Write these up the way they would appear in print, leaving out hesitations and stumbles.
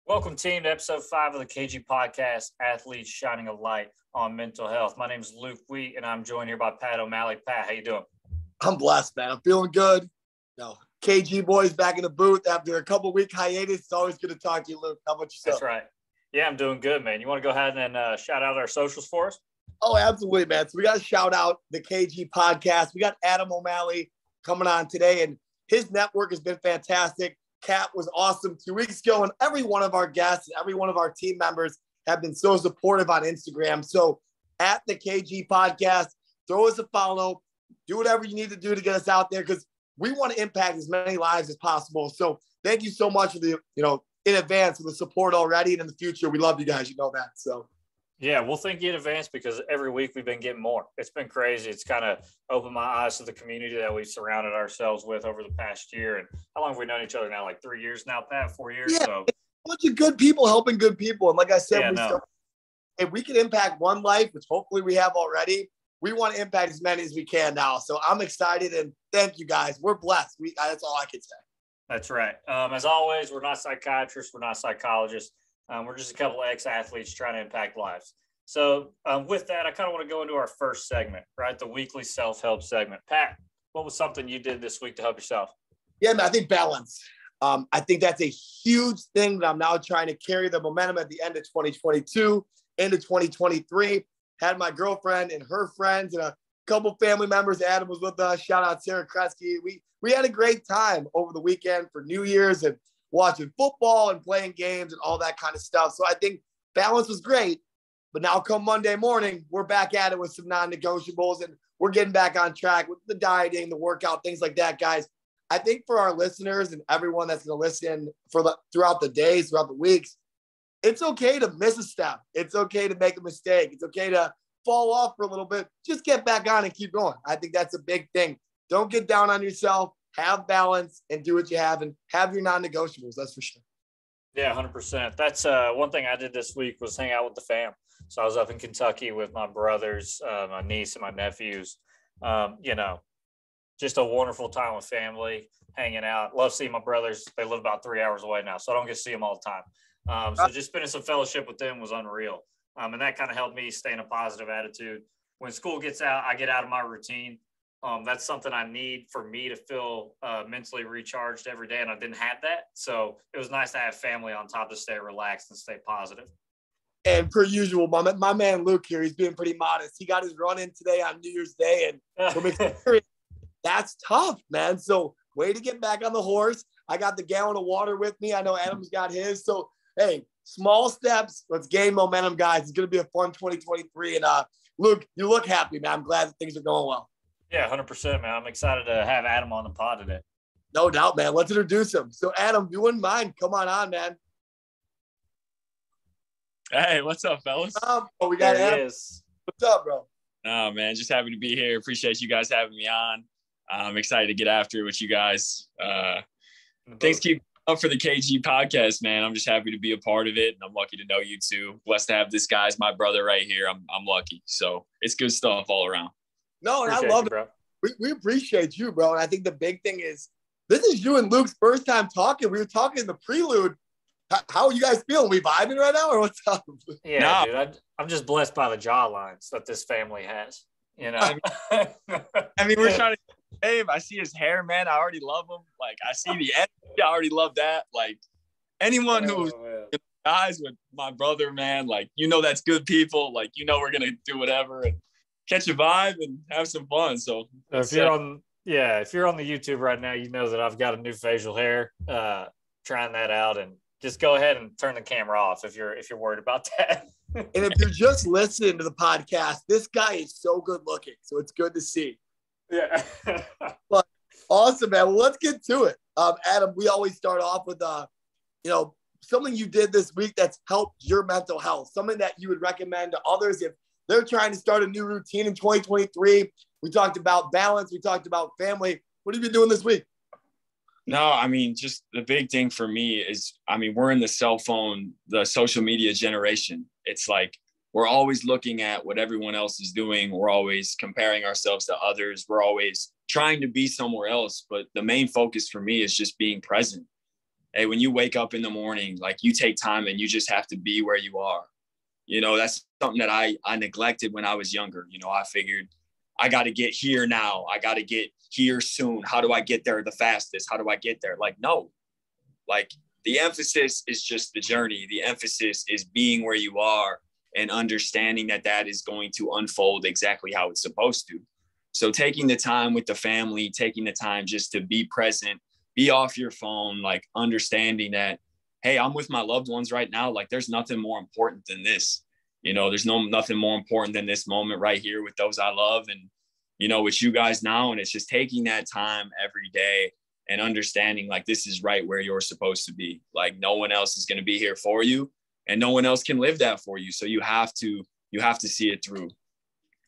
Welcome, team, to episode 5 of the KG Podcast, Athletes Shining a Light on Mental Health. My name is Luke Wheat, and I'm joined here by Pat O'Malley. Pat, how you doing? I'm blessed, man. I'm feeling good. KG boys back in the booth after a couple-week hiatus. It's always good to talk to you, Luke. How about yourself? That's right. Yeah, I'm doing good, man. You want to go ahead and shout out our socials for us? Oh, absolutely, man. So we got to shout out the KG Podcast. We got Adam O'Malley coming on today, and his network has been fantastic. Kat was awesome 2 weeks ago, and every one of our guests, every one of our team members have been so supportive on Instagram. So at the KG Podcast, throw us a follow, do whatever you need to do to get us out there, because we want to impact as many lives as possible. So thank you so much for the, in advance for the support already, and in the future, we love you guys. You know that. So. Yeah, well, thank you in advance because every week we've been getting more. It's been crazy. It's kind of opened my eyes to the community that we've surrounded ourselves with over the past year. And how long have we known each other now? Like 3 years now, Pat? 4 years? Yeah, so a bunch of good people helping good people. And like I said, if we can impact one life, which hopefully we have already, we want to impact as many as we can now. So I'm excited, and thank you guys. We're blessed. That's all I can say. That's right. As always, we're not psychiatrists. We're not psychologists. We're just a couple of ex-athletes trying to impact lives. So with that, I kind of want to go into our first segment, right? The weekly self-help segment. Pat, what was something you did this week to help yourself? Yeah, man, I think balance. I think that's a huge thing that I'm now trying to carry the momentum at the end of 2022 into 2023. Had my girlfriend and her friends and a couple family members. Adam was with us. Shout out Sarah Kresge. We had a great time over the weekend for New Year's and watching football and playing games and all that kind of stuff. So I think balance was great. But now come Monday morning, we're back at it with some non-negotiables, and we're getting back on track with the dieting, the workout, things like that, guys. I think for our listeners and everyone that's going to listen throughout the days, throughout the weeks, it's okay to miss a step. It's okay to make a mistake. It's okay to fall off for a little bit. Just get back on and keep going. I think that's a big thing. Don't get down on yourself. Have balance and do what you have, and have your non-negotiables. That's for sure. Yeah, 100%. That's one thing I did this week was hang out with the fam. So I was up in Kentucky with my brothers, my niece, and my nephews. Just a wonderful time with family, hanging out. Love seeing my brothers. They live about 3 hours away now, so I don't get to see them all the time. So just spending some fellowship with them was unreal. And that kind of helped me stay in a positive attitude. When school gets out, I get out of my routine. That's something I need for me to feel mentally recharged every day, and I didn't have that. So it was nice to have family on top to stay relaxed and stay positive. And per usual, my man Luke here, he's being pretty modest. He got his run in today on New Year's Day, and that's tough, man. So way to get back on the horse. I got the gallon of water with me. I know Adam's got his. So, hey, small steps. Let's gain momentum, guys. It's going to be a fun 2023. And Luke, you look happy, man. I'm glad that things are going well. Yeah, 100%, man. I'm excited to have Adam on the pod today. No doubt, man. Let's introduce him. So, Adam, if you wouldn't mind, come on, man. Hey, what's up, fellas? We got there Adam. What's up, bro? Oh, man, just happy to be here. Appreciate you guys having me on. I'm excited to get after it with you guys. Thanks keep up for the KG Podcast, man. I'm just happy to be a part of it, and I'm lucky to know you too. Blessed to have this guy as my brother right here. I'm lucky. So it's good stuff all around. No, and Appreciate I love you, bro. We appreciate you, bro. And I think the big thing is this is you and Luke's first time talking. We were talking in the prelude. How are you guys feeling? We vibing right now, or what's up? Yeah, dude. I'm just blessed by the jawlines that this family has. I mean, we're trying to Dave. I see his hair, man. I already love him. Like, I see the energy. I already love that. Like, anyone who's guys with my brother, man, like, that's good people. Like, we're going to do whatever and catch a vibe and have some fun. So if you're on the YouTube right now, you know that I've got a new facial hair, trying that out, and just go ahead and turn the camera off if you're worried about that. And if you're just listening to the podcast, this guy is so good looking. So it's good to see. Yeah. But awesome, man. Well, let's get to it. Adam, we always start off with, something you did this week that's helped your mental health, something that you would recommend to others if they're trying to start a new routine in 2023. We talked about balance. We talked about family. What have you been doing this week? No, I mean, just the big thing for me is, we're in the social media generation. It's like, we're always looking at what everyone else is doing. We're always comparing ourselves to others. We're always trying to be somewhere else. But the main focus for me is just being present hey, when you wake up in the morning, like you take time and you just have to be where you are. You know, that's something that I neglected when I was younger. You know, I figured I got to get here now. I got to get here soon. How do I get there the fastest? How do I get there? Like, no, like the emphasis is just the journey. The emphasis is being where you are and understanding that that is going to unfold exactly how it's supposed to. So taking the time with the family, taking the time just to be present, be off your phone, like understanding that, hey, I'm with my loved ones right now. Like there's nothing more important than this. You know, there's nothing more important than this moment right here with those I love and, you know, with you guys now. And it's just taking that time every day and understanding like this is right where you're supposed to be. Like no one else is going to be here for you and no one else can live that for you. So you have to see it through.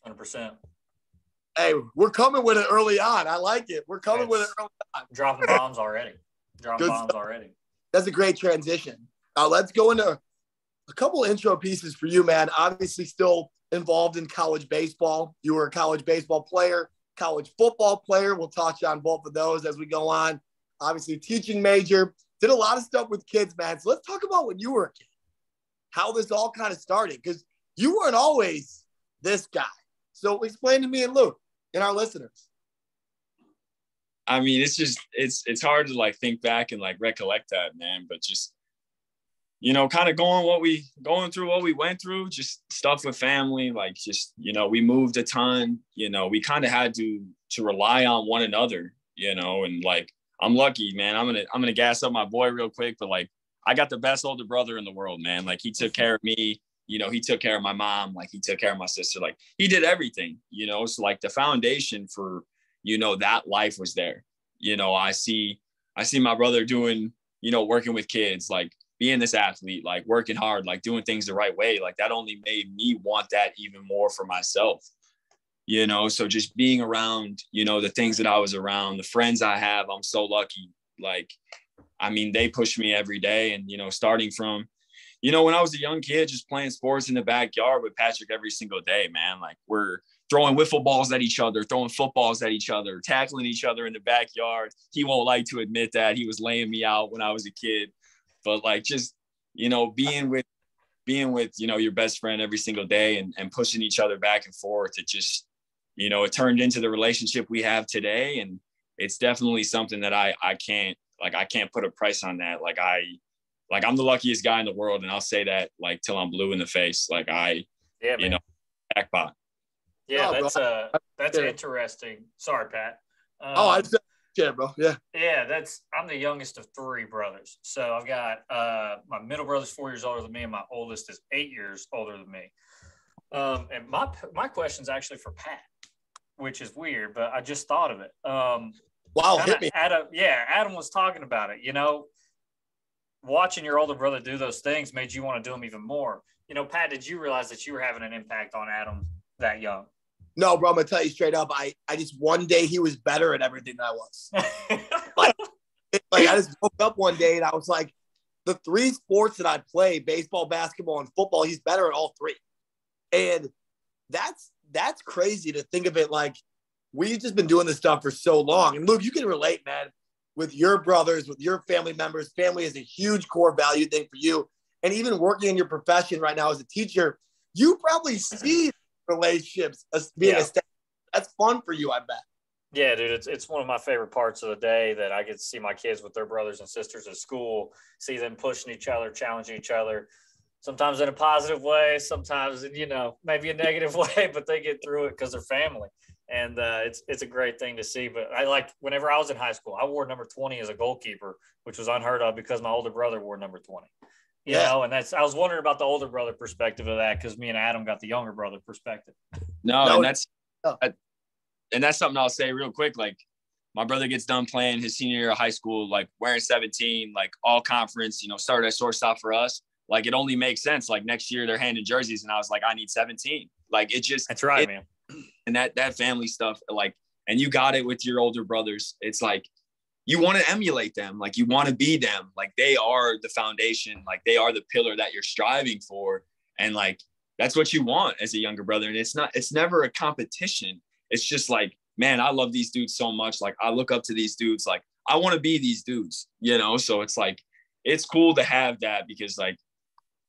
100%. Hey, we're coming with it early on. I like it. We're coming with it early on. Dropping bombs already. That's a great transition. Let's go into a couple intro pieces for you, man. Obviously still involved in college baseball. You were a college baseball player, college football player. We'll touch on both of those as we go on. Obviously teaching major. Did a lot of stuff with kids, man. So let's talk about when you were a kid, how this all kind of started, because you weren't always this guy. So explain to me and Luke and our listeners. I mean, it's just, it's hard to like think back and like recollect that, man, but just, you know, kind of going through what we went through, just stuff with family, like just, you know, we moved a ton, you know, we kind of had to rely on one another, you know, and like, I'm lucky, man. I'm going to gas up my boy real quick, but like, I got the best older brother in the world, man. Like he took care of me, you know, he took care of my mom, like he took care of my sister, like he did everything, you know, so like the foundation for, you know, that life was there. You know, I see my brother doing, you know, working with kids, like being this athlete, like working hard, like doing things the right way. Like that only made me want that even more for myself, you know? So just being around, you know, the things that I was around, the friends I have, I'm so lucky. Like, I mean, they push me every day. And, you know, starting from, you know, when I was a young kid, just playing sports in the backyard with Patrick every single day, man, like we're throwing wiffle balls at each other, throwing footballs at each other, tackling each other in the backyard. He won't like to admit that he was laying me out when I was a kid, but like, just, you know, being with, you know, your best friend every single day and pushing each other back and forth. It just, you know, it turned into the relationship we have today. And it's definitely something that I can't put a price on that. I'm the luckiest guy in the world. And I'll say that like, till I'm blue in the face. Like you know, jackpot. Yeah, that's interesting. Sorry, Pat. I just yeah, bro. Yeah. Yeah, I'm the youngest of three brothers. So I've got my middle brother's 4 years older than me, and my oldest is 8 years older than me. And my question's actually for Pat, which is weird, but I just thought of it. Wow, hit me. Adam was talking about it. You know, watching your older brother do those things made you want to do them even more. You know, Pat, did you realize that you were having an impact on Adam that young? No, bro, I'm gonna tell you straight up. I just one day he was better at everything than I was. like I just woke up one day and I was like, the three sports that I play, baseball, basketball, and football, he's better at all three. And that's crazy to think of it. Like we've just been doing this stuff for so long. And Luke, you can relate, man, with your brothers, with your family members. Family is a huge core value thing for you. And even working in your profession right now as a teacher, you probably see relationships as being that's fun for you, I bet. Yeah, dude, it's one of my favorite parts of the day that I get to see my kids with their brothers and sisters at school, see them pushing each other, challenging each other, sometimes in a positive way, sometimes in, you know, maybe a negative way, but they get through it because they're family. And it's a great thing to see. But I like whenever I was in high school, I wore number 20 as a goalkeeper, which was unheard of because my older brother wore number 20. You know, and I was wondering about the older brother perspective of that because me and Adam got the younger brother perspective. No, and that's something I'll say real quick. Like my brother gets done playing his senior year of high school, like wearing 17, like all conference, you know, started at shortstop for us. Like it only makes sense. Like next year they're handing jerseys and I was like, I need 17. Like it just, that's right, man. And that family stuff, like, and you got it with your older brothers. It's like, you want to emulate them. Like you want to be them. Like they are the foundation. Like they are the pillar that you're striving for. And like, that's what you want as a younger brother. And it's never a competition. It's just like, man, I love these dudes so much. Like I look up to these dudes. Like I want to be these dudes, you know? So it's like, it's cool to have that because like,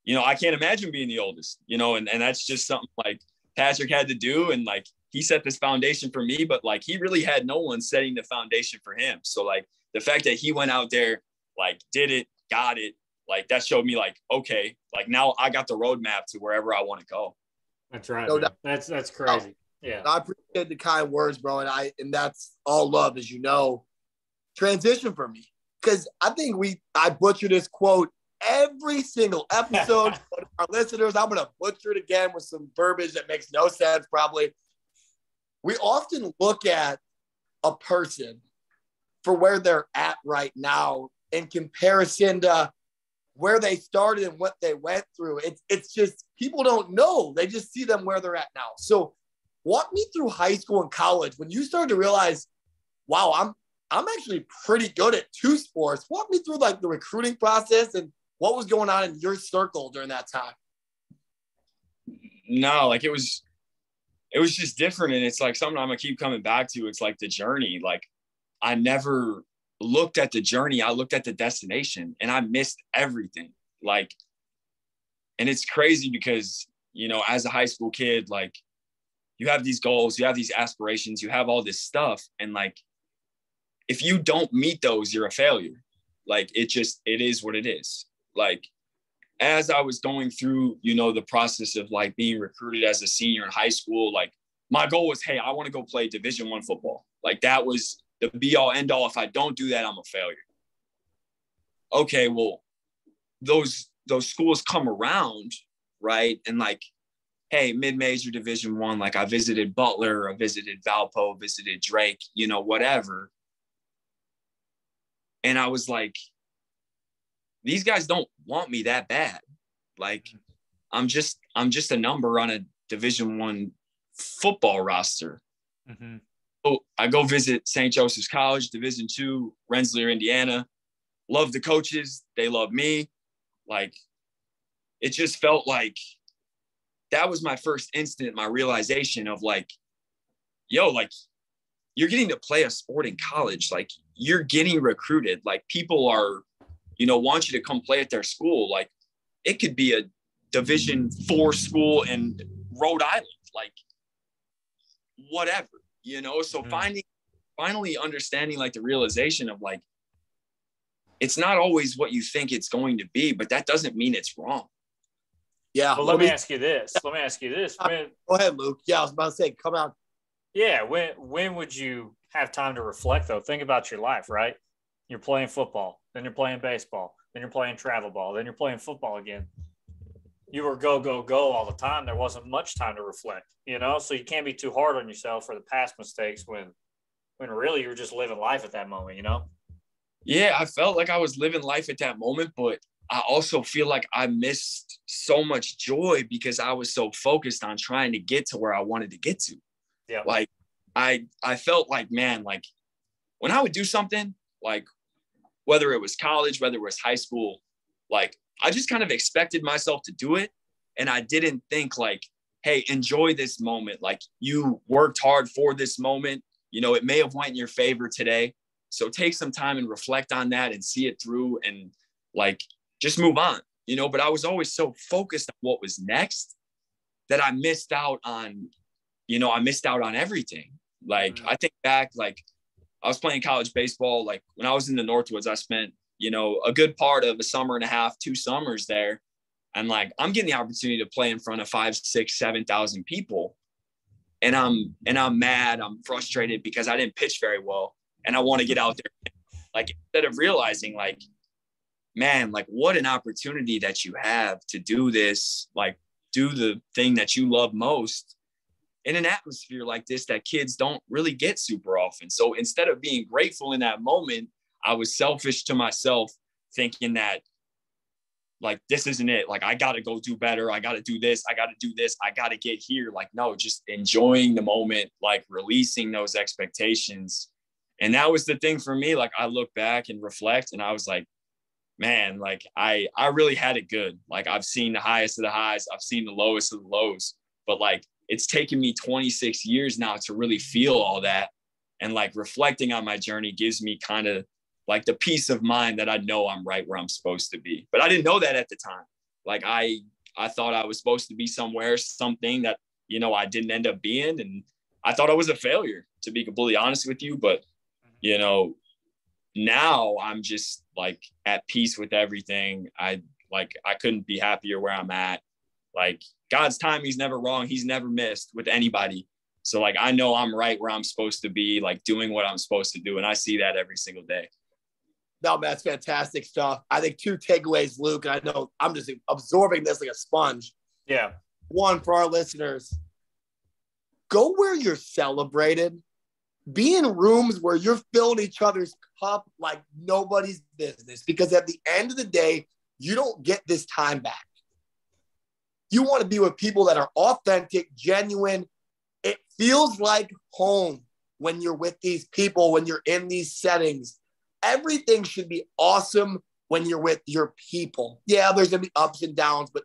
you know, I can't imagine being the oldest, you know, and that's just something like Patrick had to do. And like, he set this foundation for me, but like, he really had no one setting the foundation for him. So like the fact that he went out there, like did it, got it, like that showed me like, okay, like now I got the roadmap to wherever I want to go. That's right. No, that's crazy. Yeah. I appreciate the kind words, bro. And that's all love, as you know. Transition for me. Because I think I butcher this quote every single episode. Our listeners, I'm going to butcher it again with some verbiage that makes no sense, probably. We often look at a person for where they're at right now in comparison to where they started and what they went through. It's just, people don't know. They just see them where they're at now. So walk me through high school and college when you started to realize, wow, I'm actually pretty good at two sports. Walk me through like the recruiting process and what was going on in your circle during that time. No, like it was just different. And it's like something I'm gonna keep coming back to. It's like the journey. Like I never looked at the journey. I looked at the destination and I missed everything. Like, and it's crazy because, you know, as a high school kid, like you have these goals, you have these aspirations, you have all this stuff. And like, if you don't meet those, you're a failure. Like it is what it is. Like, as I was going through, you know, the process of like being recruited as a senior in high school, like my goal was, hey, I want to go play Division I football. Like that was the be all end all. If I don't do that, I'm a failure. Okay, well, those schools come around, right? And like, hey, mid-major Division I, like I visited Butler, I visited Valpo, visited Drake, you know, whatever. And I was like, these guys don't want me that bad. Like, I'm just a number on a Division I football roster. Mm-hmm. So I go visit St. Joseph's College, Division II, Rensselaer, Indiana. Love the coaches. They love me. Like, it just felt like that was my first instant, my realization of like, yo, like, you're getting to play a sport in college. Like, you're getting recruited. Like, people are, you know, want you to come play at their school. Like, it could be a Division IV school in Rhode Island. Like, whatever, you know? So finally understanding like the realization of like, it's not always what you think it's going to be, but that doesn't mean it's wrong. Yeah. Well, let me ask you this. Go ahead, Luke. Yeah, I was about to say, come on. Yeah. When would you have time to reflect though? Think about your life, right? You're playing football, then you're playing baseball, then you're playing travel ball, then you're playing football again. You were go, go, go all the time. There wasn't much time to reflect, you know? So you can't be too hard on yourself for the past mistakes when really you were just living life at that moment, you know? Yeah, I felt like I was living life at that moment, but I also feel like I missed so much joy because I was so focused on trying to get to where I wanted to get to. Yeah. Like I felt like, man, like when I would do something, like whether it was college, whether it was high school, like I just kind of expected myself to do it. And I didn't think like, hey, enjoy this moment. Like you worked hard for this moment. You know, it may have went in your favor today. So take some time and reflect on that and see it through and like, just move on, you know, but I was always so focused on what was next that I missed out on everything. Like, I think back, like I was playing college baseball. Like when I was in the Northwoods, I spent, you know, a good part of a summer and a half, 2 summers there. And like, I'm getting the opportunity to play in front of 5,000, 6,000, 7,000 people. And I'm mad. I'm frustrated because I didn't pitch very well. And I want to get out there. Like, instead of realizing like, man, like what an opportunity that you have to do this, like do the thing that you love most in an atmosphere like this that kids don't really get super often. So instead of being grateful in that moment, I was selfish to myself thinking that like, this isn't it. Like, I got to go do better. I got to do this. I got to do this. I got to get here. Like, no, just enjoying the moment, like releasing those expectations. And that was the thing for me. Like I look back and reflect and I was like, man, like I really had it good. Like I've seen the highest of the highs. I've seen the lowest of the lows, but like, it's taken me 26 years now to really feel all that. And like reflecting on my journey gives me kind of like the peace of mind that I know I'm right where I'm supposed to be. But I didn't know that at the time. Like I thought I was supposed to be somewhere, something that, you know, I didn't end up being. And I thought I was a failure, to be completely honest with you. But, you know, now I'm just like at peace with everything. I couldn't be happier where I'm at. Like God's time, he's never wrong. He's never missed with anybody. So like, I know I'm right where I'm supposed to be, like doing what I'm supposed to do. And I see that every single day. No, man, that's fantastic stuff. I think 2 takeaways, Luke, and I know I'm just absorbing this like a sponge. Yeah. One, for our listeners, go where you're celebrated. Be in rooms where you're filling each other's cup like nobody's business, because at the end of the day, you don't get this time back. You want to be with people that are authentic, genuine. It feels like home when you're with these people, when you're in these settings. Everything should be awesome when you're with your people. Yeah, there's going to be ups and downs, but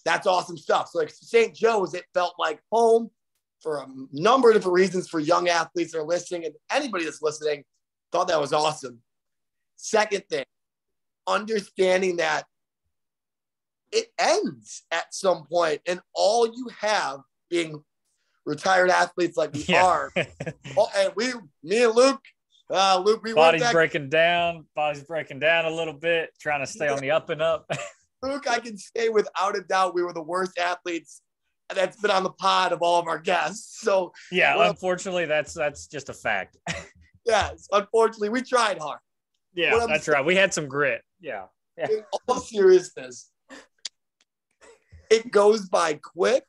that's awesome stuff. So like St. Joe's, it felt like home for a number of different reasons for young athletes that are listening, and anybody that's listening thought that was awesome. Second thing, understanding that it ends at some point, and all you have being retired athletes like we are. And me and Luke, we body's breaking down a little bit, trying to stay on the up and up. Luke, I can say without a doubt, we were the worst athletes that's been on the pod of all of our guests. So yeah, unfortunately, that's just a fact. Yes, unfortunately, we tried hard. Yeah, that's right. We had some grit. Yeah. In all seriousness, it goes by quick,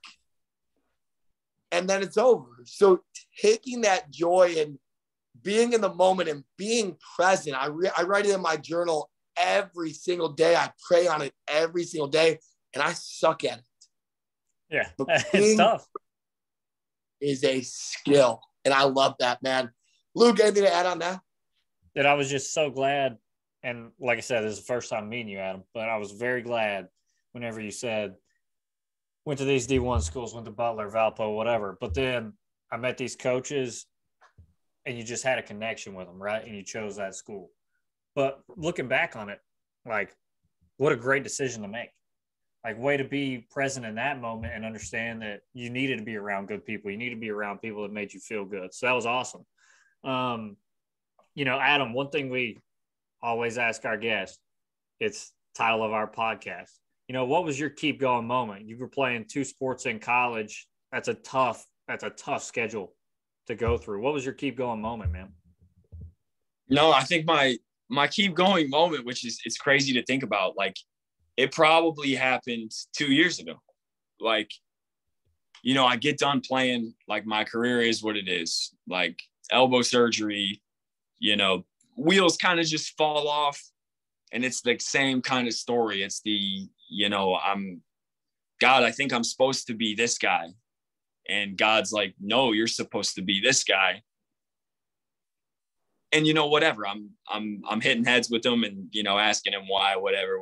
and then it's over. So taking that joy and being in the moment and being present, I write it in my journal every single day. I pray on it every single day, and I suck at it. Yeah, it's tough. Is a skill, and I love that, man. Luke, anything to add on that? That I was just so glad, and like I said, this is the first time meeting you, Adam, but I was very glad whenever you said, went to these D1 schools, went to Butler, Valpo, whatever, but then I met these coaches, and you just had a connection with them, right? And you chose that school. But looking back on it, like, what a great decision to make. Like, way to be present in that moment and understand that you needed to be around good people. You need to be around people that made you feel good. So that was awesome. You know, Adam, one thing we always ask our guests, it's title of our podcast. You know, what was your keep going moment? You were playing 2 sports in college. That's a tough schedule to go through. What was your keep going moment, man? No, I think my keep going moment, which is, it's crazy to think about. Like, it probably happened 2 years ago. Like, you know, I get done playing, like my career is what it is, like elbow surgery, you know, wheels kind of just fall off. And it's the same kind of story. It's the, you know, I think I'm supposed to be this guy. And God's like, no, you're supposed to be this guy. And, you know, whatever, I'm hitting heads with him and, you know, asking him why, whatever.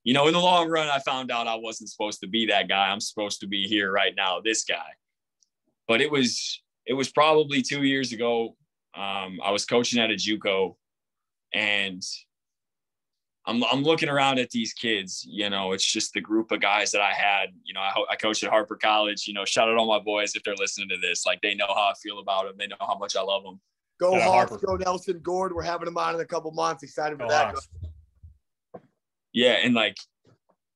You know, in the long run, I found out I wasn't supposed to be that guy. I'm supposed to be here right now, this guy. But it was probably 2 years ago. I was coaching at a JUCO, and I'm looking around at these kids. You know, it's just the group of guys that I had. You know, I coached at Harper College. You know, shout out all my boys if they're listening to this. Like, they know how I feel about them. They know how much I love them. Go Hawks, go Nelson Gord. We're having him on in a couple months. Excited for that. Yeah, and like,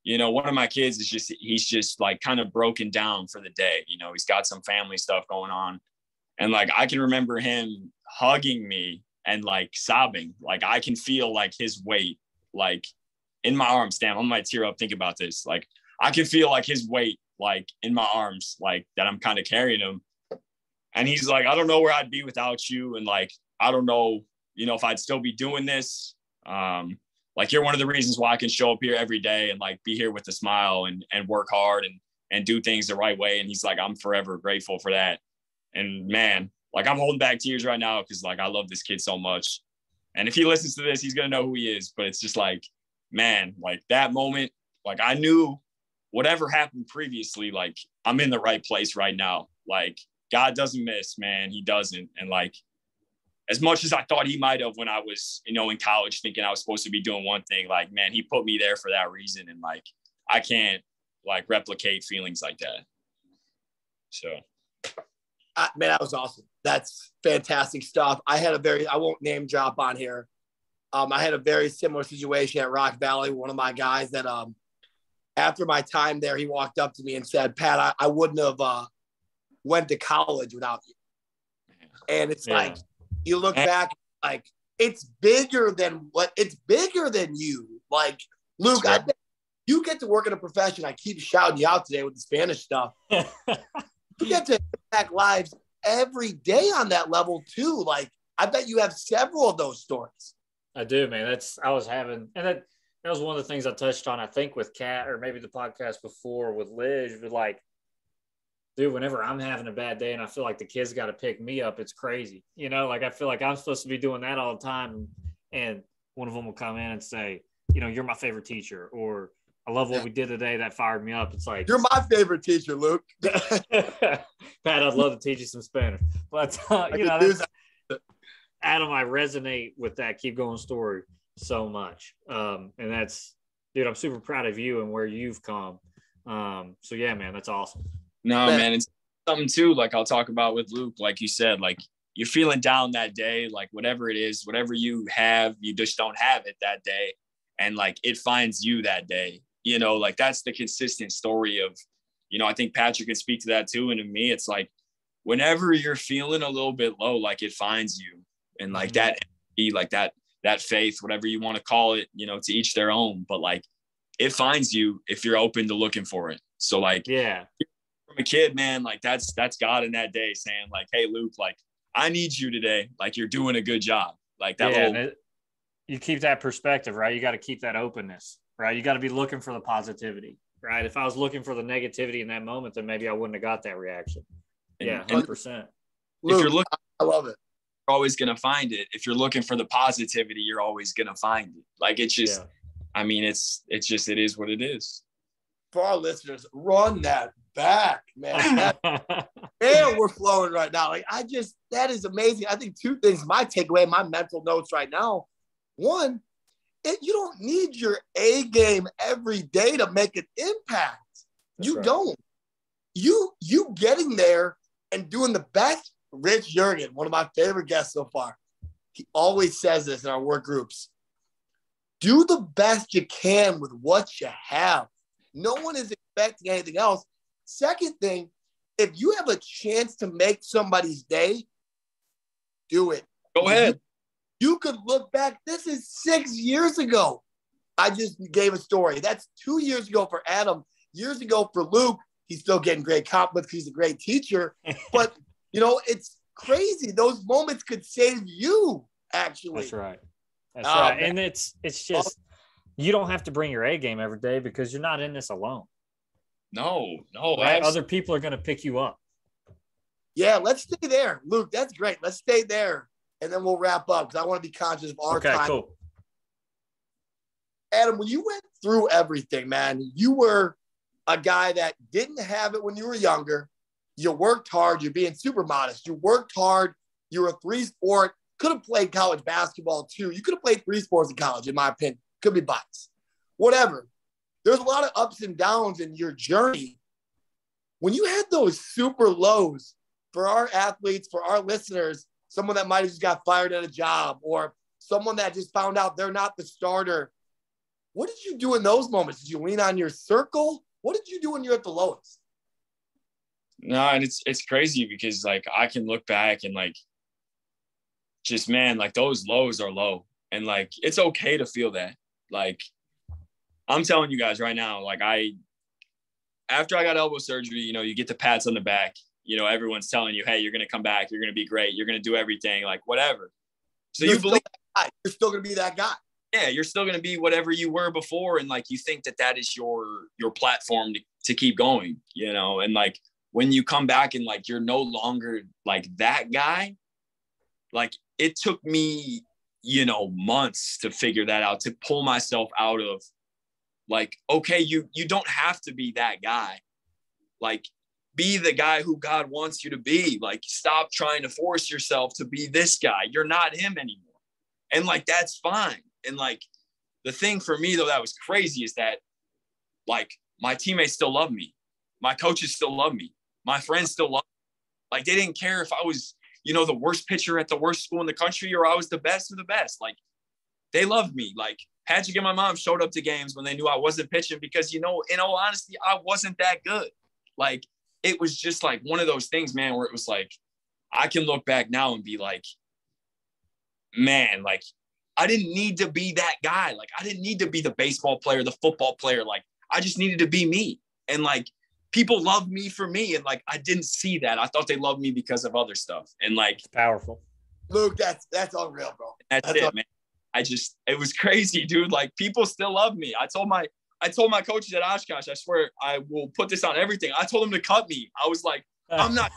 you know, one of my kids is he's just like kind of broken down for the day. You know, he's got some family stuff going on. And like, I can remember him hugging me and like sobbing. Like, I can feel like his weight, like in my arms. Damn, I might tear up thinking about this. Like, I can feel like his weight, like in my arms, like that I'm kind of carrying him. And he's like, I don't know where I'd be without you. And like, I don't know, you know, if I'd still be doing this. Like, you're one of the reasons why I can show up here every day and like be here with a smile and work hard and do things the right way. And he's like, I'm forever grateful for that. And man, like, I'm holding back tears right now because like, I love this kid so much. And if he listens to this, he's going to know who he is. But it's just like, man, like that moment, like I knew whatever happened previously, like I'm in the right place right now. Like, God doesn't miss, man. He doesn't. And like, as much as I thought he might have when I was, you know, in college thinking I was supposed to be doing one thing, like, man, he put me there for that reason. And like, I can't like replicate feelings like that. So. Man, that was awesome. That's fantastic stuff. I won't name drop on here. I had a very similar situation at Rock Valley. One of my guys that, after my time there, he walked up to me and said, Pat, I wouldn't have went to college without you. And it's like, you look back, like, it's bigger than you. Like, Luke, I bet you get to work in a profession. I keep shouting you out today with the Spanish stuff. You get to impact lives every day on that level too. Like, I bet you have several of those stories. I do, man. That was one of the things I touched on, I think, with Kat, or maybe the podcast before with Liz, but like, dude, whenever I'm having a bad day and I feel like the kids got to pick me up, it's crazy. You know, like I feel like I'm supposed to be doing that all the time. And one of them will come in and say, you know, you're my favorite teacher, or I love what we did today. That fired me up. It's like, you're my favorite teacher, Luke. Pat, I'd love to teach you some Spanish. But, you know, Adam, I resonate with that keep going story so much. And that's, dude, I'm super proud of you and where you've come. So, yeah, man, that's awesome. No, man, it's something too, like I'll talk about with Luke, like you said, like you're feeling down that day, like whatever it is, whatever you have, you just don't have it that day. And like, it finds you that day, you know, like that's the consistent story of, you know, I think Patrick can speak to that too. And to me, it's like, whenever you're feeling a little bit low, like it finds you. And like that, like that faith, whatever you want to call it, you know, to each their own, but like it finds you if you're open to looking for it. So like, yeah, from a kid, man, like that's God in that day saying like, hey, Luke, like I need you today. Like you're doing a good job. Like that you keep that perspective, right? You got to keep that openness, right? You got to be looking for the positivity, right? If I was looking for the negativity in that moment, then maybe I wouldn't have got that reaction. Yeah, 100%. Luke, if you're looking, I love it. You're always going to find it. If you're looking for the positivity, you're always going to find it. Like it's just, I mean, it's just, it is what it is. For our listeners, run that back, man. Man, we're flowing right now. Like that is amazing. I think two things, my takeaway, my mental notes right now. One, you don't need your A game every day to make an impact. You don't. You getting there and doing the best. Rich Jurgen, one of my favorite guests so far, he always says this in our work groups. Do the best you can with what you have. No one is expecting anything else. Second thing, if you have a chance to make somebody's day, do it. Go ahead. You could look back. This is 6 years ago. I just gave a story. That's 2 years ago for Adam. Years ago for Luke. He's still getting great compliments because he's a great teacher. But, you know, it's crazy. Those moments could save you, actually. That's right. That's right. Man. And it's just, you don't have to bring your A game every day because you're not in this alone. No. Right? Other people are going to pick you up. Yeah, let's stay there. Luke, that's great. Let's stay there. And then we'll wrap up because I want to be conscious of our time. Okay, cool. Adam, when you went through everything, man, you were a guy that didn't have it when you were younger. You worked hard. You're being super modest. You worked hard. You were a three-sport. Could have played college basketball too. You could have played three sports in college, in my opinion. Could be biased. Whatever. There's a lot of ups and downs in your journey. When you had those super lows, for our athletes, for our listeners, someone that might have just got fired at a job or someone that just found out they're not the starter, what did you do in those moments? Did you lean on your circle? What did you do when you're at the lowest? No, and it's crazy because like I can look back and like just, man, like those lows are low and like it's okay to feel that. Like I'm telling you guys right now, like after I got elbow surgery, you know, you get the pats on the back, you know, everyone's telling you, hey, you're going to come back, you're going to be great, you're going to do everything, like whatever. So you believe you're still going to be that guy. Yeah, you're still going to be whatever you were before, and like you think that is your platform to keep going, you know. And like when you come back and like you're no longer like that guy, like it took me, you know, months to figure that out, to pull myself out of like, okay, you don't have to be that guy. Like be the guy who God wants you to be. Like, stop trying to force yourself to be this guy. You're not him anymore. And like, that's fine. And like, the thing for me though, that was crazy is that like my teammates still love me. My coaches still love me. My friends still love me. Like, they didn't care if I was, you know, the worst pitcher at the worst school in the country or I was the best of the best. Like, they loved me. Like, Patrick and my mom showed up to games when they knew I wasn't pitching because, you know, in all honesty, I wasn't that good. Like, it was just like one of those things, man, where it was like, I can look back now and be like, man, like, I didn't need to be that guy. Like, I didn't need to be the baseball player, the football player. Like, I just needed to be me. And like, people loved me for me. And like, I didn't see that. I thought they loved me because of other stuff. And like, it's powerful. Luke, that's unreal, bro. That's it, man. It was crazy, dude. Like, people still love me. I told my coaches at Oshkosh, I swear I will put this on everything. I told them to cut me. I was like, I'm not.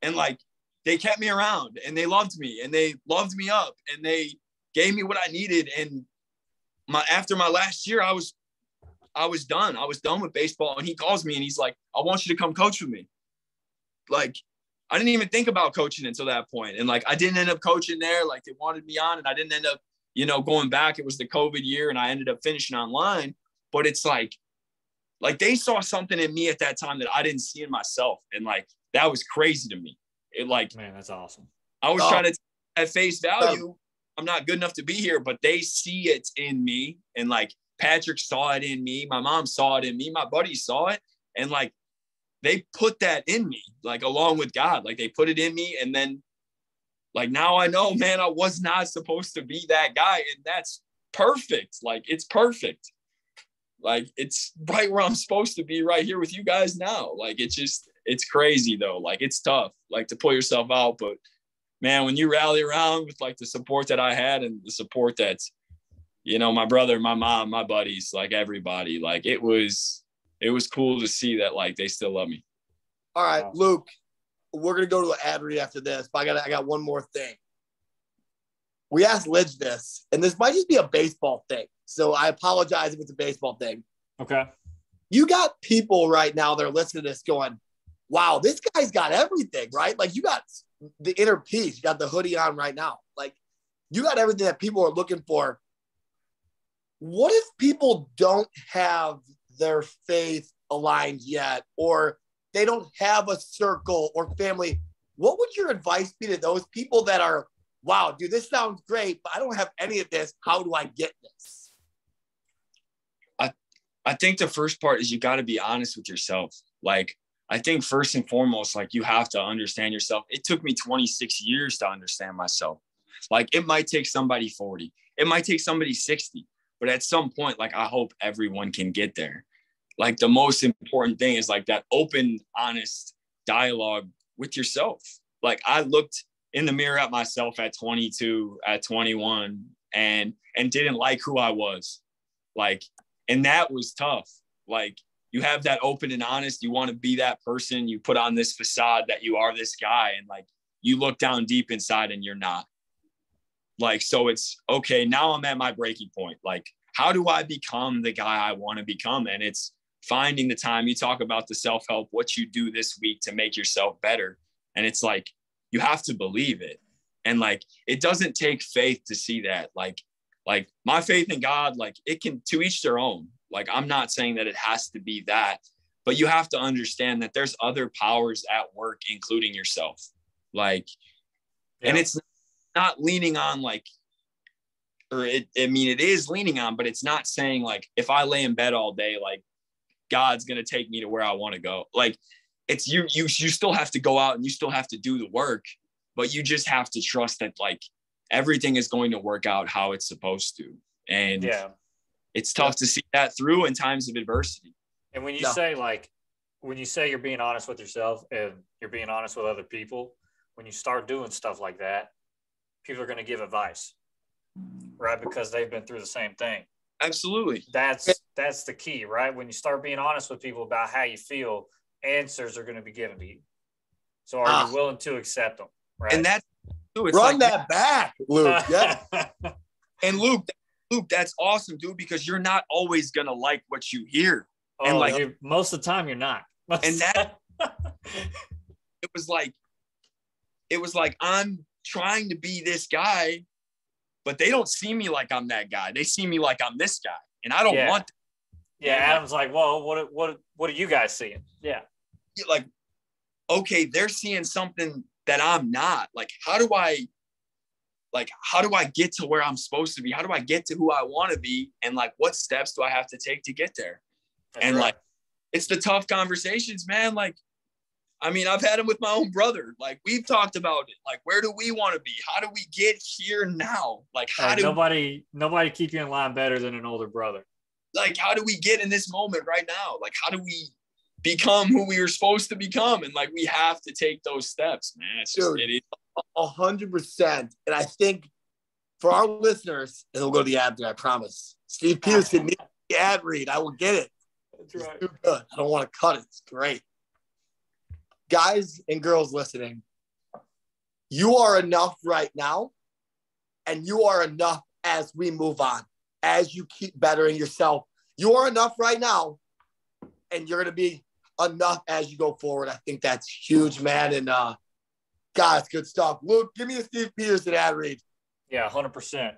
And like, they kept me around and they loved me and they loved me up and they gave me what I needed. And after my last year, I was done. I was done with baseball. And he calls me and he's like, I want you to come coach with me. Like, I didn't even think about coaching until that point. And like, I didn't end up coaching there. Like, they wanted me on and I didn't end up, you know, going back. It was the COVID year and I ended up finishing online. But it's like they saw something in me at that time that I didn't see in myself. And like, that was crazy to me. It like, man, that's awesome. I was trying to at face value, I'm not good enough to be here, but they see it in me. And like, Patrick saw it in me. My mom saw it in me. My buddies saw it. And like, they put that in me, like, along with God, like they put it in me. And then like, now I know, man, I was not supposed to be that guy. And that's perfect. Like, it's perfect. Like, it's right where I'm supposed to be right here with you guys now. Like, it's crazy though. Like, it's tough, like, to pull yourself out. But man, when you rally around with like the support that I had and the support that's, you know, my brother, my mom, my buddies, like everybody, like it was cool to see that, like, they still love me. All right, Luke, we're going to go to the ad read after this, but I got one more thing. We asked Lidge this, and this might just be a baseball thing. So I apologize if it's a baseball thing. Okay. You got people right now that are listening to this going, wow, this guy's got everything, right? Like, you got the inner peace. You got the hoodie on right now. Like, you got everything that people are looking for. What if people don't have their faith aligned yet, or they don't have a circle or family? What would your advice be to those people that are, wow, dude, this sounds great, but I don't have any of this. How do I get this? I think the first part is you got to be honest with yourself. Like, I think first and foremost, like, you have to understand yourself. It took me 26 years to understand myself. Like, it might take somebody 40. It might take somebody 60. But at some point, like, I hope everyone can get there. Like, the most important thing is like that open, honest dialogue with yourself. Like, I looked in the mirror at myself at 22, at 21, and didn't like who I was. Like, and that was tough. Like, you have that open and honest, you want to be that person, you put on this facade that you are this guy, and like, you look down deep inside and you're not. Like, so it's okay, now I'm at my breaking point. Like, how do I become the guy I want to become? And it's finding the time. You talk about the self-help, what you do this week to make yourself better. And it's like, you have to believe it. And like, it doesn't take faith to see that. Like my faith in God, like, it can, to each their own. Like, I'm not saying that it has to be that, but you have to understand that there's other powers at work, including yourself. Like, yeah. And it's not leaning on like, or it is leaning on, but it's not saying like, if I lay in bed all day, like, God's going to take me to where I want to go. Like, it's you still have to go out and you still have to do the work, but you just have to trust that like everything is going to work out how it's supposed to. And yeah, it's tough to see that through in times of adversity. And when you say like, when you say you're being honest with yourself and you're being honest with other people, when you start doing stuff like that, people are going to give advice, right? Because they've been through the same thing. Absolutely. That's the key, right? When you start being honest with people about how you feel, answers are going to be given to you. So are you willing to accept them? Right. And that's run that back, Luke. Yeah. And Luke, that's awesome, dude, because you're not always going to like what you hear. Oh, and like most of the time you're not. And that it was like I'm trying to be this guy, but they don't see me like I'm that guy. They see me like I'm this guy, and I don't want that. Yeah, Adam's like, well, what are you guys seeing? Yeah. Like, okay, they're seeing something that I'm not. Like, how do I get to where I'm supposed to be? How do I get to who I want to be? And like, what steps do I have to take to get there? That's and right. Like, it's the tough conversations, man. Like, I mean, I've had them with my own brother. Like, we've talked about it. Like, where do we want to be? How do we get here now? Like, nobody keep you in line better than an older brother. Like, how do we get in this moment right now? Like, how do we become who we were supposed to become? And like, we have to take those steps, man. It's just, Dude, 100%. And I think for our listeners, and we'll go to the ad, I promise. Steve Petersen needs the ad read. I will get it. That's right. It's too good. I don't want to cut it. It's great. Guys and girls listening, you are enough right now, and you are enough as we move on, as you keep bettering yourself. You are enough right now, and you're going to be enough as you go forward. I think that's huge, man. And God, it's good stuff. Luke, give me a Steve Petersen ad read. Yeah, 100%.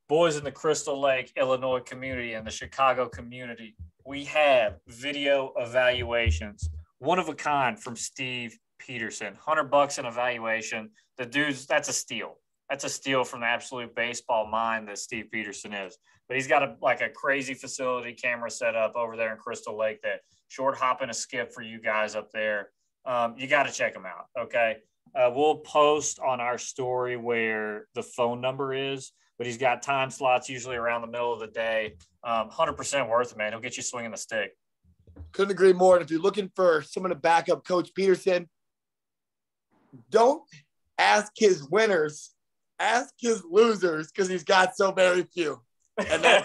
Boys in the Crystal Lake, Illinois community and the Chicago community, we have video evaluations. One of a kind from Steve Petersen. $100 an evaluation. The dude's, that's a steal. That's a steal from the absolute baseball mind that Steve Petersen is. But he's got a crazy facility camera set up over there in Crystal Lake that short hop and a skip for you guys up there. You got to check him out. Okay. We'll post on our story where the phone number is, but he's got time slots usually around the middle of the day. 100% worth it, man. He'll get you swinging the stick. Couldn't agree more. And if you're looking for someone to back up Coach Petersen, don't ask his winners, ask his losers, because he's got so very few. And then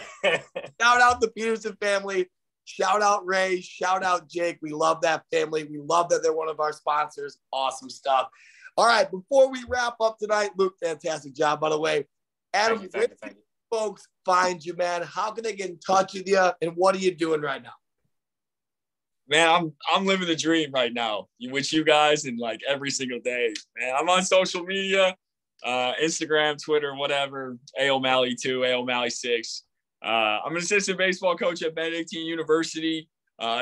shout out the Petersen family. Shout out Ray. Shout out Jake. We love that family. We love that they're one of our sponsors. Awesome stuff. All right, before we wrap up tonight, Luke, fantastic job, by the way. Adam, where can folks find you, man? How can they get in touch with you, and what are you doing right now? Man, I'm living the dream right now with you guys, and like every single day, man. I'm on social media, Instagram, Twitter, whatever, AOMalley2, AOMalley6. I'm an assistant baseball coach at Benedictine University,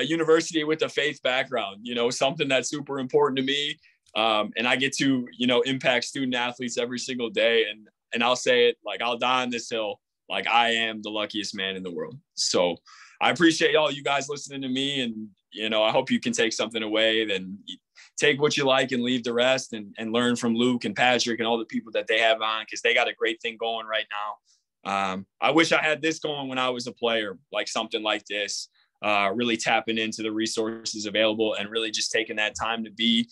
university with a faith background, something that's super important to me. And I get to, impact student athletes every single day. And I'll say it, like, I'll die on this hill. Like, I am the luckiest man in the world. So I appreciate all you guys listening to me. And, I hope you can take something away, then take what you like and leave the rest, and learn from Luke and Patrick and all the people that they have on, because they got a great thing going right now. I wish I had this going when I was a player, like something like this, really tapping into the resources available and really just taking that time to be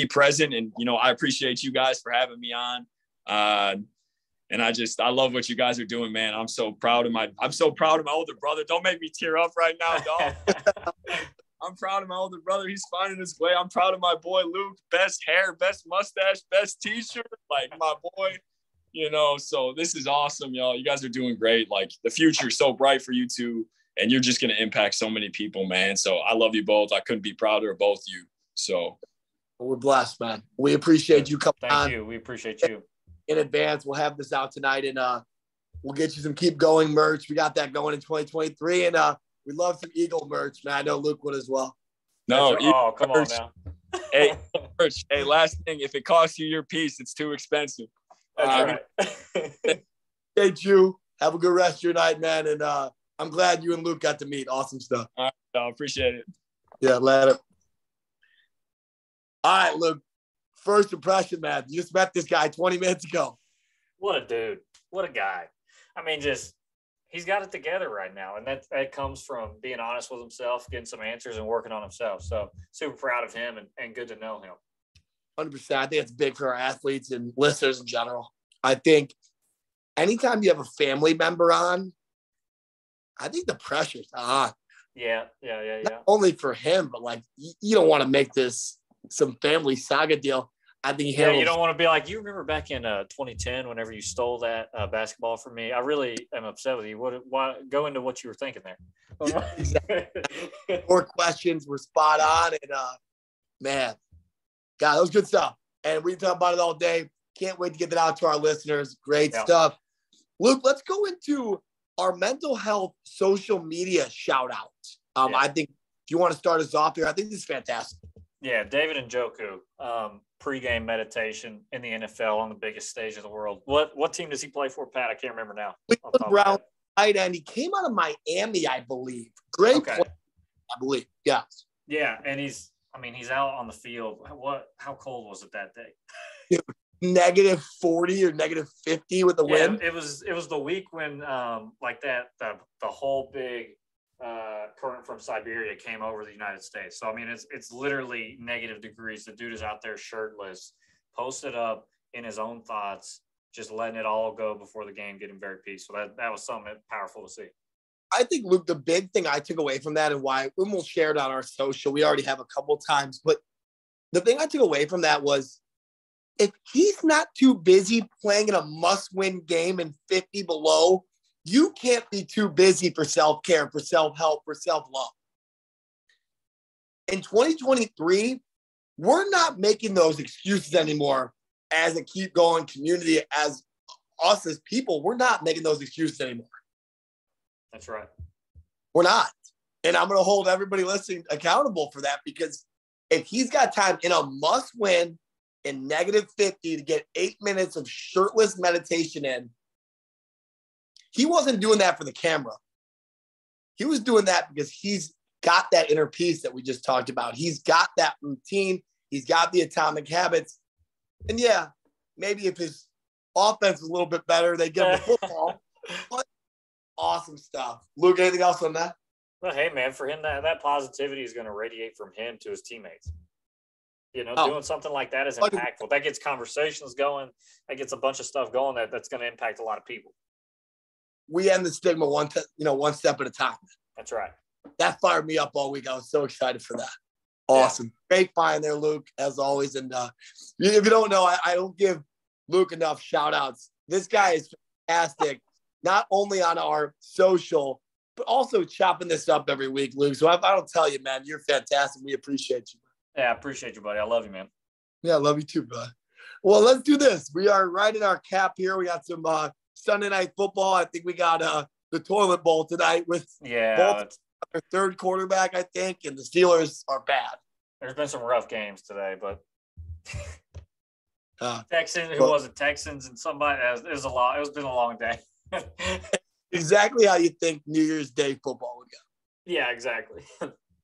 present. And, I appreciate you guys for having me on. And I love what you guys are doing, man. I'm so proud of my older brother. Don't make me tear up right now, dog. I'm proud of my older brother. He's finding his way. I'm proud of my boy, Luke. Best hair, best mustache, best t-shirt. Like, my boy, so this is awesome, y'all. You guys are doing great. Like, the future is so bright for you two, and you're just going to impact so many people, man. So I love you both. I couldn't be prouder of both of you. So we're blessed, man. We appreciate you coming on. Thank you. We appreciate you. In advance, we'll have this out tonight, and we'll get you some Keep Going merch. We got that going in 2023, and we love some Eagle merch, man. I know Luke would as well. No, come on now. Hey, merch. Hey, last thing, if it costs you your piece, it's too expensive. That's right. Hey, Drew, have a good rest of your night, man, and I'm glad you and Luke got to meet. Awesome stuff. All right, I appreciate it. Yeah, later. All right, Luke. First impression, man. You just met this guy 20 minutes ago. What a dude. What a guy. I mean, he's got it together right now. And that comes from being honest with himself, getting some answers, and working on himself. So super proud of him, and good to know him. 100%. I think it's big for our athletes and listeners in general. I think anytime you have a family member on, I think the pressure's on. Yeah. Not only for him, but like, you don't want to make this some family saga deal. I think he Yeah, handles. you don't want to be like, you remember back in 2010, whenever you stole that basketball from me? I really am upset with you. Why go into what you were thinking there? Exactly. More questions were spot on, and man, God, that was good stuff. And we can talk about it all day. Can't wait to get that out to our listeners. Great stuff. Luke, let's go into our mental health social media shout out. I think if you want to start us off here, I think this is fantastic. Yeah, David Njoku, pregame meditation in the NFL on the biggest stage of the world. What team does he play for, Pat? I can't remember now. Brown tight end. He came out of Miami, I believe. Great player, I believe. Yeah. Yeah, and he's out on the field. How cold was it that day? Negative 40 or negative 50 with the wind. It was the week when the whole big current from Siberia came over the United States. So I mean it's literally negative degrees. The dude is out there shirtless, posted up in his own thoughts, just letting it all go before the game, getting very peaceful. That was something powerful to see. I think, Luke, the big thing I took away from that, and why we'll share it on our social, we already have a couple of times, but the thing I took away from that was, if he's not too busy playing in a must-win game in 50 below, you can't be too busy for self-care, for self-help, for self-love. In 2023, we're not making those excuses anymore as a keep going community, as us as people. We're not making those excuses anymore. That's right. We're not. And I'm going to hold everybody listening accountable for that, because if he's got time in a must-win in negative 50 to get 8 minutes of shirtless meditation in, he wasn't doing that for the camera. He was doing that because he's got that inner peace that we just talked about. He's got that routine. He's got the atomic habits. And yeah, maybe if his offense was a little bit better, they'd get him the football. But awesome stuff. Luke, anything else on that? Well, hey, man, for him, that positivity is going to radiate from him to his teammates. Doing something like that is impactful. That gets conversations going. That gets a bunch of stuff going that's going to impact a lot of people. We end the stigma one step at a time. That's right. That fired me up all week. I was so excited for that. Awesome. Yeah. Great find there, Luke, as always. And if you don't know, I don't give Luke enough shout outs. This guy is fantastic, not only on our social, but also chopping this up every week, Luke. So if I don't tell you, man, you're fantastic. We appreciate you. Yeah, I appreciate you, buddy. I love you, man. Yeah, I love you too, bud. Well, let's do this. We are right in our cap here. We got some Sunday night football. I think we got the toilet bowl tonight with both our third quarterback, I think, and the Steelers are bad. There's been some rough games today, but Texans and somebody. It was a lot. It's been a long day. Exactly how you think New Year's Day football would go. Yeah, exactly.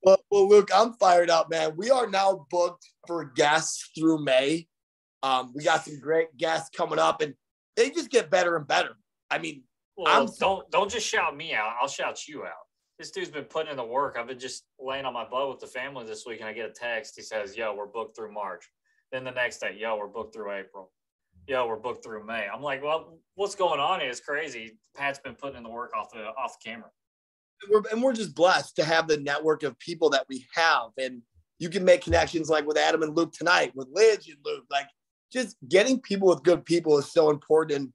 Well, Luke, I'm fired up, man. We are now booked for guests through May. We got some great guests coming up, and they just get better and better. I mean, don't just shout me out. I'll shout you out. This dude's been putting in the work. I've been just laying on my butt with the family this week, and I get a text. He says, "Yo, we're booked through March." Then the next day, "Yo, we're booked through April." "Yo, we're booked through May." I'm like, "Well, what's going on here? It's crazy." Pat's been putting in the work off the camera. We're just blessed to have the network of people that we have, and you can make connections like with Adam and Luke tonight, with Lidge and Luke. Like, just getting people with good people is so important.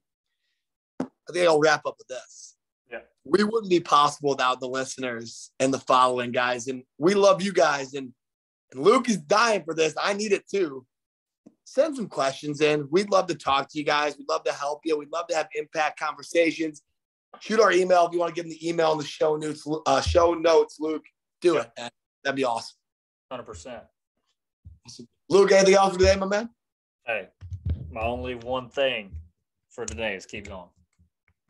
And I think I'll wrap up with this. Yeah, we wouldn't be possible without the listeners and the following, guys. And we love you guys. And Luke is dying for this. I need it too. Send some questions in. We'd love to talk to you guys. We'd love to help you. We'd love to have impact conversations. Shoot our email if you want to give them the email in the show notes, Luke. Do it. That'd be awesome. 100%. Luke, anything else for today, my man? Hey, my only one thing for today is keep going.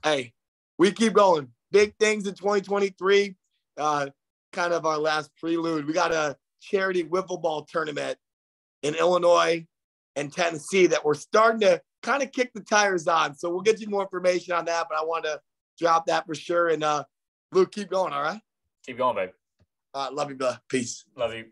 Hey, we keep going. Big things in 2023. Kind of our last prelude. We got a charity wiffle ball tournament in Illinois and Tennessee that we're starting to kind of kick the tires on. So we'll get you more information on that, but I want to drop that for sure. And Luke, keep going, all right? Keep going, babe. Love you, bud. Peace. Love you.